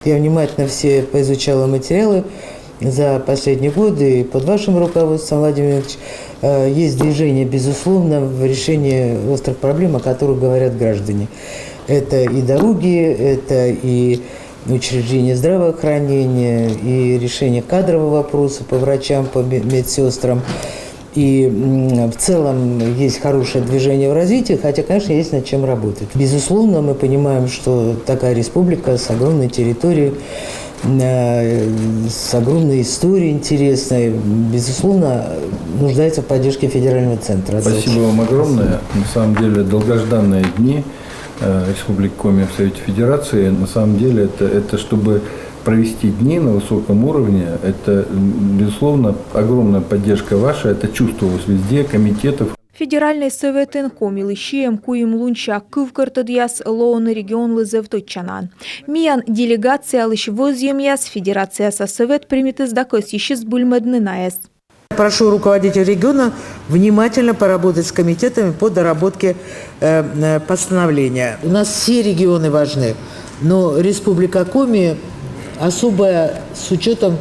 Я внимательно все поизучала материалы за последние годы, и под вашим руководством, Владимир Ильич, есть движение, безусловно, в решении острых проблем, о которых говорят граждане. Это и дороги, это и учреждения здравоохранения, и решение кадрового вопроса по врачам, по медсестрам. И в целом есть хорошее движение в развитии, хотя, конечно, есть над чем работать. Безусловно, мы понимаем, что такая республика с огромной территорией, с огромной историей интересной, безусловно, нуждается в поддержке федерального центра. Спасибо вам огромное. На самом деле, долгожданные дни Республики Коми в Совете Федерации. На самом деле, это чтобы провести дни на высоком уровне, это, безусловно, огромная поддержка ваша, это чувствовалось везде, комитетов. Федеральный совет Коми лишием куим лунча кывкартадьяс лоон регион лызевточанан. Миян делегация лишь возьемяс федерация со совет примет издакос еще с бульмеднынаяс. Прошу руководителя региона внимательно поработать с комитетами по доработке постановления. У нас все регионы важны, но Республика Коми особая с учетом,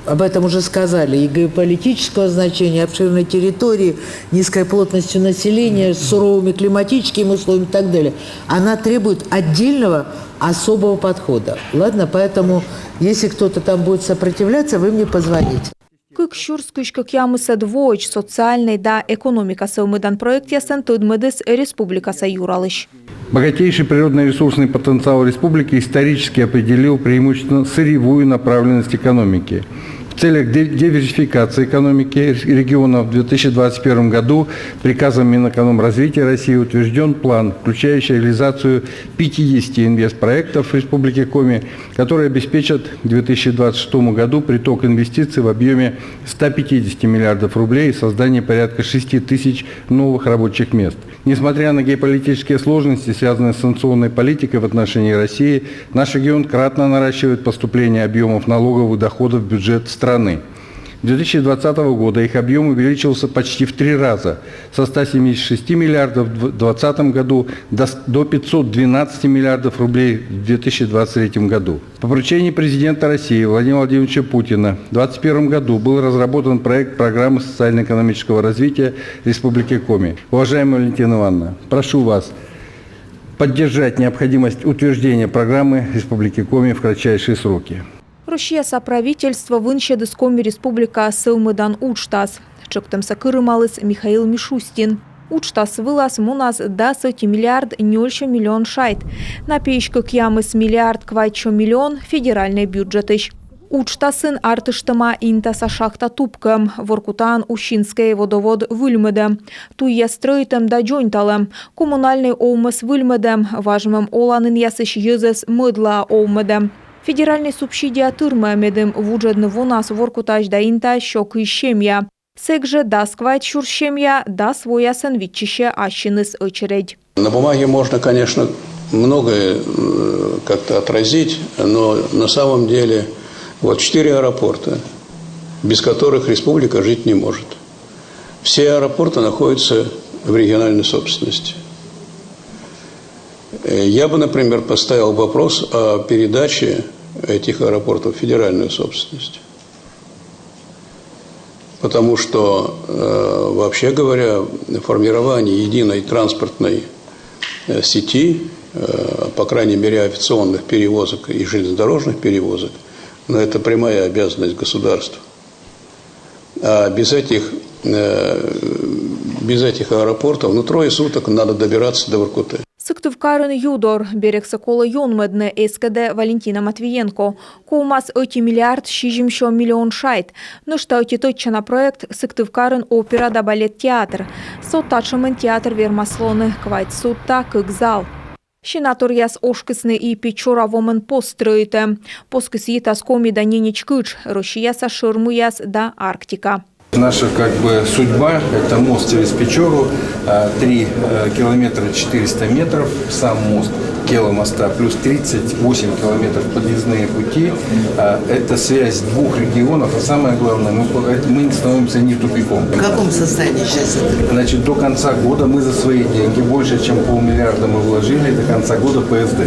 об этом уже сказали, и геополитического значения, обширной территории, низкой плотностью населения, с суровыми климатическими условиями и так далее. Она требует отдельного особого подхода. Ладно, поэтому, если кто-то там будет сопротивляться, вы мне позвоните. Кык шурскуш как ямыса двоич социальный да экономика совмыдан проект ясен тудмыдыс Республика Юралыш. Богатейший природно-ресурсный потенциал республики исторически определил преимущественно сырьевую направленность экономики. В целях диверсификации экономики региона в 2021 году приказом Минэкономразвития России утвержден план, включающий реализацию 50 инвестпроектов в Республике Коми, которые обеспечат к 2026 году приток инвестиций в объеме 150 миллиардов рублей и создание порядка 6 тысяч новых рабочих мест. Несмотря на геополитические сложности, связанные с санкционной политикой в отношении России, наш регион кратно наращивает поступление объемов налоговых доходов в бюджет страны. С 2020 года их объем увеличился почти в 3 раза, со 176 миллиардов в 2020 году до 512 миллиардов рублей в 2023 году. По поручению президента России Владимира Владимировича Путина в 2021 году был разработан проект программы социально-экономического развития Республики Коми. Уважаемая Валентина Ивановна, прошу вас поддержать необходимость утверждения программы Республики Коми в кратчайшие сроки. Россия соправительство вынща дыскоми Республика Сылмыдан Учтас. Чоктемса кырымалыс Михаил Мишустин. Учтас вылаз мунас да 100 миллиард нёльшо миллион шайт. На печках ямыс миллиард квайчо миллион федеральный бюджетыш. Учтасын артыштыма интаса шахта тупкам. Воркутан Ущинский водовод выльмыдем. Туя стройтем да джойнталем. Коммунальный оумыс выльмыдем. Важмым оланын ясыш езес мыдла оумыдем. Федеральный субсидия тырмамедым вуджедны вунас воркутаж да инта щёкы щемья. Секже да сквайт щурщемья да своя сенвитчище ащиныс очередь. На бумаге можно, конечно, многое как-то отразить, но на самом деле вот 4 аэропорта, без которых республика жить не может. Все аэропорты находятся в региональной собственности. Я бы, например, поставил вопрос о передаче этих аэропортов в федеральную собственность. Потому что, вообще говоря, формирование единой транспортной сети, по крайней мере, авиационных перевозок и железнодорожных перевозок, это прямая обязанность государства. А без этих аэропортов, 3 суток надо добираться до Воркуты. Сыктывкарын юдор, берег Сокола Йонмедне, СКД Валентина Матвиенко. Коумас 1 миллиард 600 миллион шайт. Но что точно проект Сыктывкарын опера да балет театр. Соттачамен театр вермаслоны, квайт сутта, как зал. Щенатор яс ошкысны и печора вомен построите. Поскыс етас коми да ненич кыч, Россияса ширму яс да Арктика. Наша судьба – это мост через Печору, 3 километра 400 метров, сам мост. киломоста, плюс 38 километров подъездные пути. Это связь двух регионов. А самое главное, мы не становимся не тупиком. В каком состоянии сейчас это? Значит, до конца года мы за свои деньги, больше чем 500 миллиарда мы вложили, до конца года ПСД.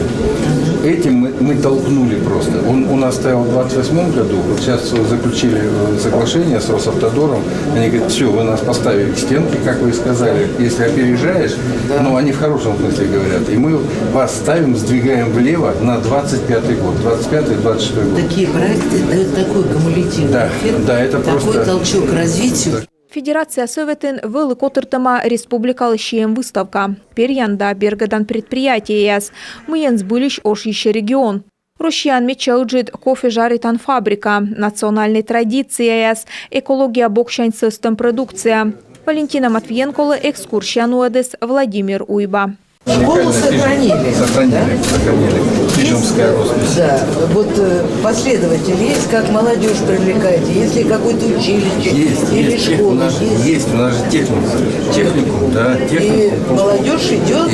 Этим мы толкнули просто. Он у нас стоял в 2028 году, вот сейчас заключили соглашение с Росавтодором. Они говорят, все, вы нас поставили к стенке, как вы сказали, если опережаешь, но они в хорошем смысле говорят, и мы вас ставим, сдвигаем влево на 25-й год, 25-й, 26-й год. Такие проекты дают такой кумулятивный эффект, да, это такой просто толчок к развитию. Федерация Советин великотыртыма республикалы шием выставка. Перьянда бергадан предприятие яс. Мыен сбылищ ош еще регион. Рощиян мечелджит кофе жаритан фабрика. Национальной традиции яс. Экология бокшань систем продукция. Валентина Матвиенкола, экскурсия Нуэдес, Владимир Уйба. Школу сохранили. Сохранили. Фижемская роспись. Да, вот последователь есть, как молодежь привлекаете, есть ли какое-то училище или школа? У нас же техникум, да, И техникум. молодежь идет,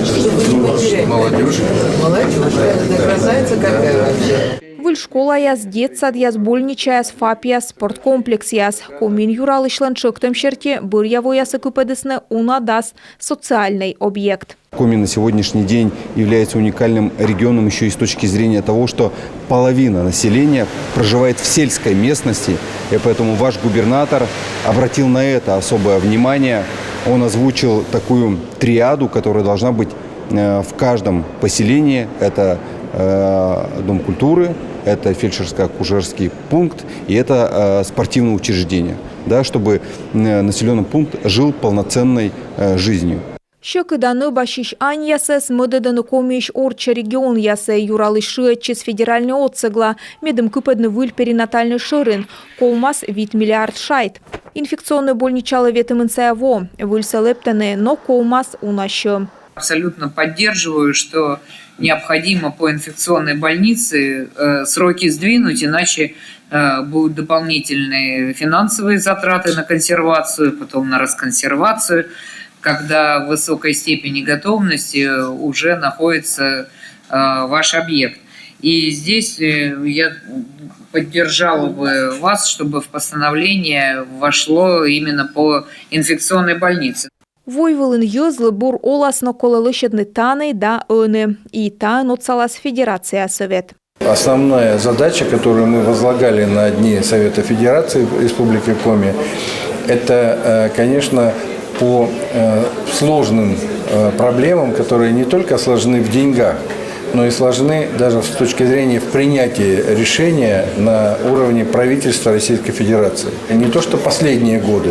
чтобы не потерять. Молодежь. Это красавица какая вообще. Выль школа яс, детсад яс, больнича яс, фап яс, спорткомплекс яс. Комин юралышлан чоктем черте, бырьяво яс экупедесне унадас, социальный объект. Коми на сегодняшний день является уникальным регионом еще и с точки зрения того, что половина населения проживает в сельской местности, и поэтому ваш губернатор обратил на это особое внимание. Он озвучил такую триаду, которая должна быть в каждом поселении. Это дом культуры, это фельдшерско-акушерский пункт и это спортивное учреждение, да, чтобы населенный пункт жил полноценной жизнью. Щекыданы башиш ань ясес, мыдыданы комиш орча регион ясе, юралы шиэтчес федеральный отцегла, медым кыпэдны выль перинатальный шырын, колмас вид миллиард шайт. Инфекционный больничалы ветым инсаяво, выль салептаны, но колмас унащу. Абсолютно поддерживаю, что необходимо по инфекционной больнице сроки сдвинуть, иначе будут дополнительные финансовые затраты на консервацию, потом на расконсервацию, когда в высокой степени готовности уже находится ваш объект. И здесь я поддержала бы вас, чтобы в постановление вошло именно по инфекционной больнице. Войвылын ёзлы бур оласно кололышедны таны да öны. И та ноцалас Федерация Совет. Основная задача, которую мы возлагали на дни Совета Федерации Республики Коми, это, конечно, по сложным проблемам, которые не только сложны в деньгах, но и сложны даже с точки зрения в принятии решения на уровне правительства Российской Федерации. Не то что последние годы,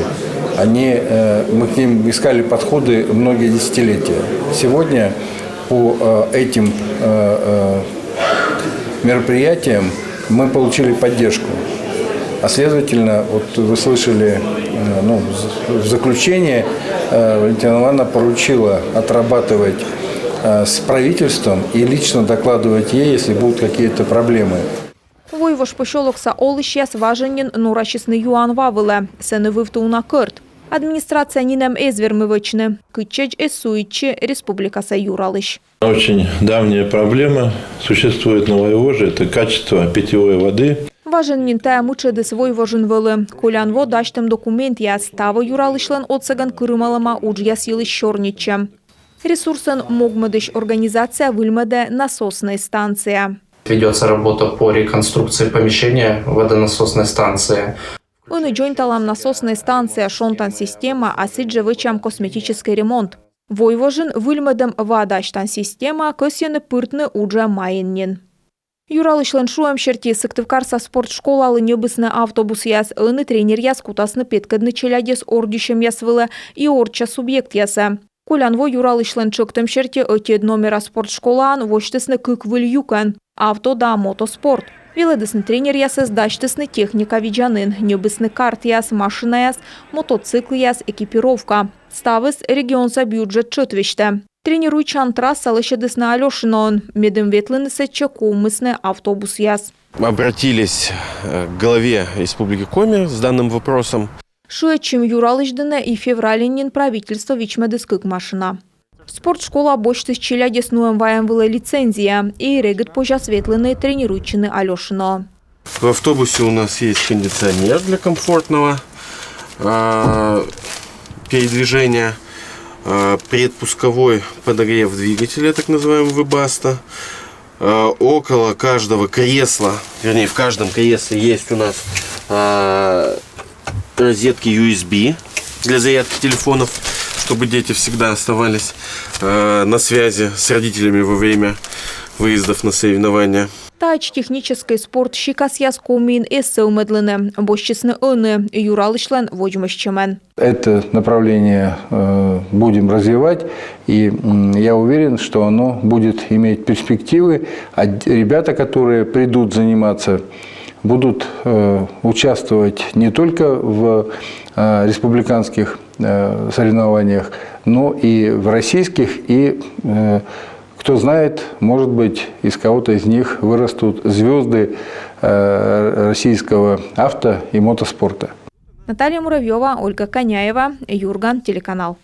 мы к ним искали подходы многие десятилетия. Сегодня по этим мероприятиям мы получили поддержку. А следовательно, вот вы слышали, в заключение Валентина Ивановна поручила отрабатывать с правительством и лично докладывать ей, если будут какие-то проблемы. Войвош пошолокса олышьяс важенин нурашисны юан вавылы, сені вывтуна кырт. Администрация нинам эзвермывычны, кычеч эсуичи Республикаса Юралыш. Очень давняя проблема существует на Войвоже, это качество питьевой воды. Важен нинтая мучедес Войвожин вылы. Кулян водаштым документ яс става Юралышлан отсаган кырымалама уджьяс елыш шорничем. Ресурсын могмадыш организация выльмаде насосной станция. Ведется работа по реконструкции помещения водонасосной станции. Он и джойнталам насосная станция шонтан система, а сиджевычам косметический ремонт. Войвожин выльмадам вадаштан система, көсены пыртны уджа майыннин. Юралышлан шуам шерти сыктывкарса спортшколалы небысны автобус яс, ыны тренер яс кутасны петкадны челядес ордющем ясвылы и орча субъект яса. Колянво Юралышлан чоктым шерти өтед номера спортшколаан воштысны кык выль юкан. Авто да мотоспорт. Веледысны тренер ясыз даштысны техника виджанын, небысны карт яс, машина яс, мотоцикл яс, экипировка. Ставыс регионса бюджет чытвешті. Тренируйчан трасса лышедысны Алешинон, медым ветлынысы чекумысны автобус яс. Обратились к главе Республики Коми с данным вопросом. Шуечим Юралыждыны и февралинин правительство вичмедыскык машина. Спортшкола бочты с челядесную МВМ лицензия и регет пожасветленные тренирующие Алешино. В автобусе у нас есть кондиционер для комфортного передвижения, предпусковой подогрев двигателя, так называемый Webasto. Около каждого кресла, вернее в каждом кресле есть у нас розетки USB для зарядки телефонов, чтобы дети всегда оставались на связи с родителями во время выездов на соревнования. Тач технический спорт шикасяс комин эссеу медлене, бощесны оны, юралышлен водимощемен. Это направление будем развивать, и я уверен, что оно будет иметь перспективы. А ребята, которые придут заниматься, будут участвовать не только в республиканских соревнованиях, но и в российских, и кто знает, может быть, из кого-то из них вырастут звезды российского авто и мотоспорта. Наталья Муравьева, Ольга Коняева, Юрган, телеканал.